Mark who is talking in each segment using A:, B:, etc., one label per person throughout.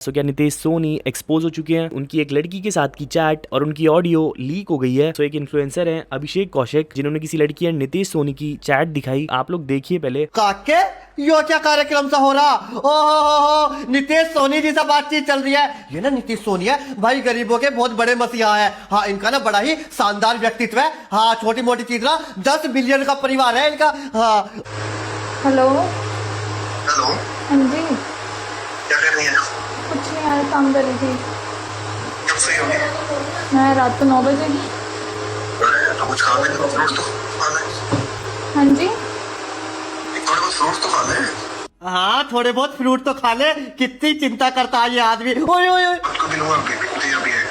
A: सो क्या नितेश सोनी एक्सपोज हो चुके हैं? उनकी एक लड़की के साथ की चैट और उनकी ऑडियो लीक हो गई है। सो एक इन्फ्लुएंसर हैं अभिषेक कौशिक, जिन्होंने किसी लड़की और नितेश सोनी की चैट दिखाई। आप लोग देखिए पहले।
B: काके यो क्या कार्यक्रम सा हो रहा? ओहो नितेश सोनी जी से बातचीत चल रही है। ये ना नितेश सोनी है भाई, गरीबों के बहुत बड़े मसीहा है। हाँ, इनका ना बड़ा ही शानदार व्यक्तित्व है। हाँ, छोटी मोटी चीज ना 10 बिलियन का परिवार है इनका। हाँ
C: हेलो
D: हेलो,
C: हाँ जी,
D: क्या कर रही है?
C: कुछ नहीं यार, काम कर रही थी
D: कब फ्री होगी?
C: मैं। रात को 9 बजे।
D: अरे तो कुछ खा ले, फ्रूट तो खा ले।
C: हाँ जी,
D: थोड़े बहुत फ्रूट तो खा ले।
B: हाँ, थोड़े बहुत फ्रूट तो खा ले। कितनी चिंता करता है ये आदमी। ओए ओए ओए
D: खुद को भी लूंगा, अभी है।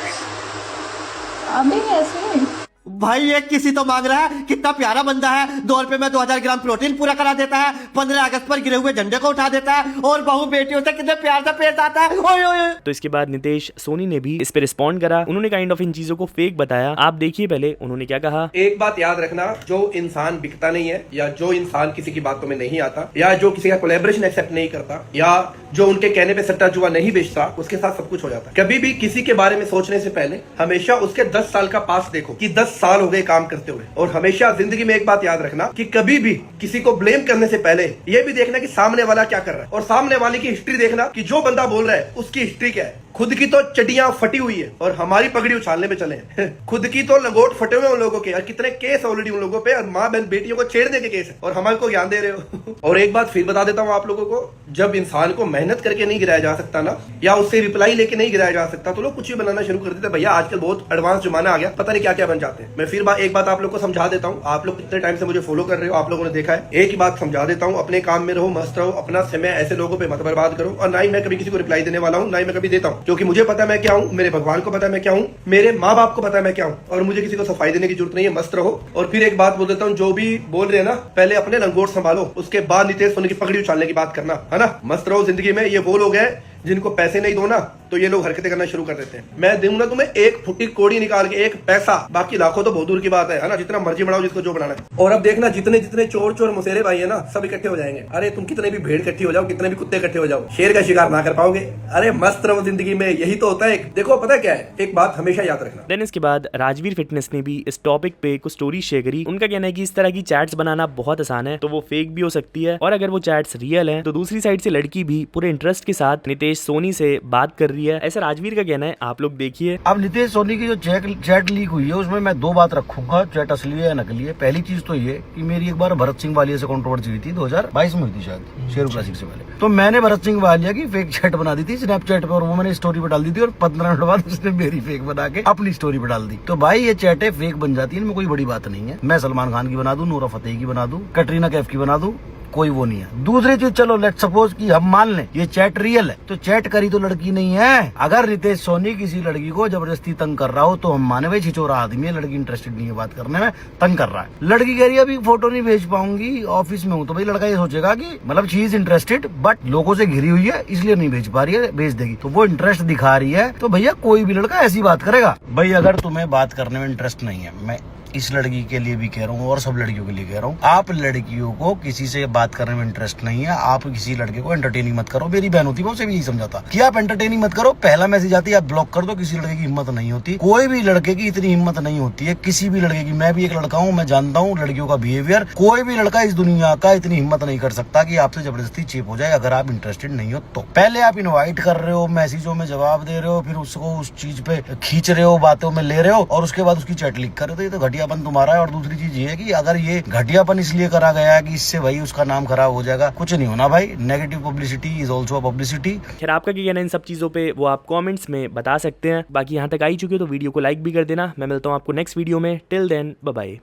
C: अभी कैसे?
B: भाई ये किसी तो मांग रहा है। कितना प्यारा बंदा है। 2 रुपए में 2000 ग्राम प्रोटीन पूरा करा देता है। 15 अगस्त पर गिरे हुए झंडे को उठा देता है और बहू बेटियों से कितने प्यार से पेश आता है। ओए ओए ओए।
A: तो इसके बाद नितेश सोनी ने भी इस पे रिस्पॉन्ड करा। उन्होंने काइंड ऑफ इन चीजों को फेक बताया। आप देखिए पहले उन्होंने क्या कहा।
E: एक बात याद रखना, जो इंसान बिकता नहीं है, या जो इंसान किसी की बातों में नहीं आता, या जो किसी का कोलैबोरेशन एक्सेप्ट नहीं करता, या जो उनके कहने पे सट्टा जुआ नहीं बेचता, उसके साथ सब कुछ हो जाता है। कभी भी किसी के बारे में सोचने से पहले हमेशा उसके 10 साल का पास देखो कि 10 साल हो गए काम करते हुए। और हमेशा जिंदगी में एक बात याद रखना कि कभी भी किसी को ब्लेम करने से पहले ये भी देखना कि सामने वाला क्या कर रहा है, और सामने वाले की हिस्ट्री देखना कि जो बंदा बोल रहा है उसकी हिस्ट्री क्या है। खुद की तो चटियां फटी हुई है और हमारी पगड़ी उछालने पे चले हैं। खुद की तो लंगोट फटे हुए उन लोगों के, और कितने केस ऑलरेडी उन लोगों पे, और माँ बहन बेटियों को छेड़ने के केस है, और हमारे को ज्ञान दे रहे हो। और एक बात फिर बता देता हूँ आप लोगों को, जब इंसान को मेहनत करके नहीं गिराया जा सकता ना, या उससे रिप्लाई लेके नहीं गिराया जा सकता, तो लोग कुछ भी बनाना शुरू कर देते। भैया आजकल बहुत एडवांस जमाना आ गया, पता नहीं क्या क्या बन जाते हैं। मैं फिर एक बात आप लोग को समझा देता हूँ। आप लोग कितने टाइम से मुझे फॉलो कर रहे हो, आप लोगों ने देखा है। एक ही बात समझा देता हूँ, अपने काम में रहो, मस्त रहो, अपना समय ऐसे लोगों पे मत बर्बाद करो। और ना ही मैं कभी किसी को रिप्लाई देने वाला हूँ, ना ही मैं कभी देता हूँ, क्योंकि मुझे पता है मैं क्या हूँ, मेरे भगवान को पता है मैं क्या हूँ, मेरे माँ बाप को पता है मैं क्या हूँ, और मुझे किसी को सफाई देने की जरूरत नहीं है। मस्त रहो। और फिर एक बात बोल देता हूँ, जो भी बोल रहे हैं ना, पहले अपने लंगोट संभालो, उसके बाद नितेश सोनी की पगड़ी उछालने की बात करना, है ना। मस्त रहो जिंदगी में। ये वो लोग हैं जिनको पैसे नहीं दो ना, तो ये लोग हरकतें करना शुरू कर देते हैं। मैं दूंगा तुम्हें एक फुटी कोड़ी निकाल के, एक पैसा, बाकी लाखों तो बहुत दूर की बात है ना। जितना मर्जी बढ़ाओ, जिसको जो बढ़ाना है। और अब देखना, जितने जितने चोर चोर मुसेरे भाई है ना, सब इकट्ठे हो जाएंगे। अरे तुम कितने भी भेड़ इकट्ठी हो जाओ, कितने भी कुत्ते इकट्ठे हो जाओ, शेर का शिकार ना कर पाओगे। अरे मस्त रहो जिंदगी में, यही तो होता है। देखो पता क्या है, एक बात हमेशा याद रखना।
A: देन इसके बाद राजवीर फिटनेस ने भी इस टॉपिक पे कुछ स्टोरी शेयर करी। उनका कहना है कि इस तरह की चैट्स बनाना बहुत आसान है, तो वो फेक भी हो सकती है, और अगर वो चैट्स रियल है तो दूसरी साइड से लड़की भी पूरे इंटरेस्ट के साथ नितेश सोनी से बात कर रही है। ऐसा राजवीर का कहना है। आप लोग देखिए।
F: अब नितेश सोनी की जो चैट लीक हुई है, उसमें मैं 2 बात रखूंगा, चैट असली है या नकली है। पहली चीज तो ये कि मेरी एक बार भरत सिंह वालिया से कंट्रोवर्सी हुई थी, 2022 में हुई थी शायद, शेरू क्लासिक से पहले। तो मैंने भरत सिंह वालिया की फेक चैट बना दी थी स्नैपचैट पे, और वो मैंने स्टोरी पे डाल दी थी, और 15 मिनट बाद उसने मेरी फेक बना के अपनी स्टोरी पे डाल दी। तो भाई ये चैटें फेक बन जाती है, इनमें कोई बड़ी बात नहीं है। मैं सलमान खान की बना दूं, नूरा फतेही की बना दूं, कटरीना कैफ की बना दूं, कोई वो नहीं है। दूसरी चीज, चलो लेट सपोज कि हम मान लें ये चैट रियल है, तो चैट करी तो लड़की नहीं है। अगर नितेश सोनी किसी लड़की को जबरदस्ती तंग कर रहा हो, तो हम माने भाई छिचोरा आदमी है, लड़की इंटरेस्टेड नहीं है बात करने में, तंग कर रहा है। लड़की कह रही है अभी फोटो नहीं भेज पाऊंगी, ऑफिस में हूँ, तो भाई लड़का ये सोचेगा कि मतलब शी इज इंटरेस्टेड, बट लोगों से घिरी हुई है इसलिए नहीं भेज पा रही है, भेज देगी। तो वो इंटरेस्ट दिखा रही है, तो भैया कोई भी लड़का ऐसी बात करेगा। भाई अगर तुम्हें बात करने में इंटरेस्ट नहीं है, मैं इस लड़की के लिए भी कह रहा हूँ और सब लड़कियों के लिए कह रहा हूँ, आप लड़कियों को किसी से बात करने में इंटरेस्ट नहीं है, आप किसी लड़के को एंटरटेनिंग मत करो। मेरी बहन होती है, मैं उसे भी यही समझाता कि आप एंटरटेनिंग मत करो। पहला मैसेज आती है आप ब्लॉक कर दो। किसी लड़के की हिम्मत नहीं होती, कोई भी लड़के की इतनी हिम्मत नहीं होती है, किसी भी लड़के की। मैं भी एक लड़का हूँ, मैं जानता हूँ लड़कियों का बिहेवियर। कोई भी लड़का इस दुनिया का इतनी हिम्मत नहीं कर सकता कि आपसे जबरदस्ती चीप हो जाए। अगर आप इंटरेस्टेड नहीं हो तो पहले आप इन्वाइट कर रहे हो, मैसेजों में जवाब दे रहे हो, फिर उसको उस चीज पे खींच रहे हो, बातों में ले रहे हो, और उसके बाद उसकी चैट लिख कर रहे हो, ये तो घटियापन तुम्हारा है। और दूसरी चीज ये है कि अगर ये घटियापन इसलिए करा गया है कि इससे भाई उसका नाम खराब हो जाएगा, कुछ नहीं होना भाई। Negative publicity is also publicity.
A: खैर आपका क्या कहना है इन सब चीजों पे, वो आप कमेंट्स में बता सकते हैं। बाकी यहाँ तक आई चुके हो तो वीडियो को लाइक भी कर देना। मैं मिलता हूँ आपको नेक्स्ट वीडियो में। Till then bye bye.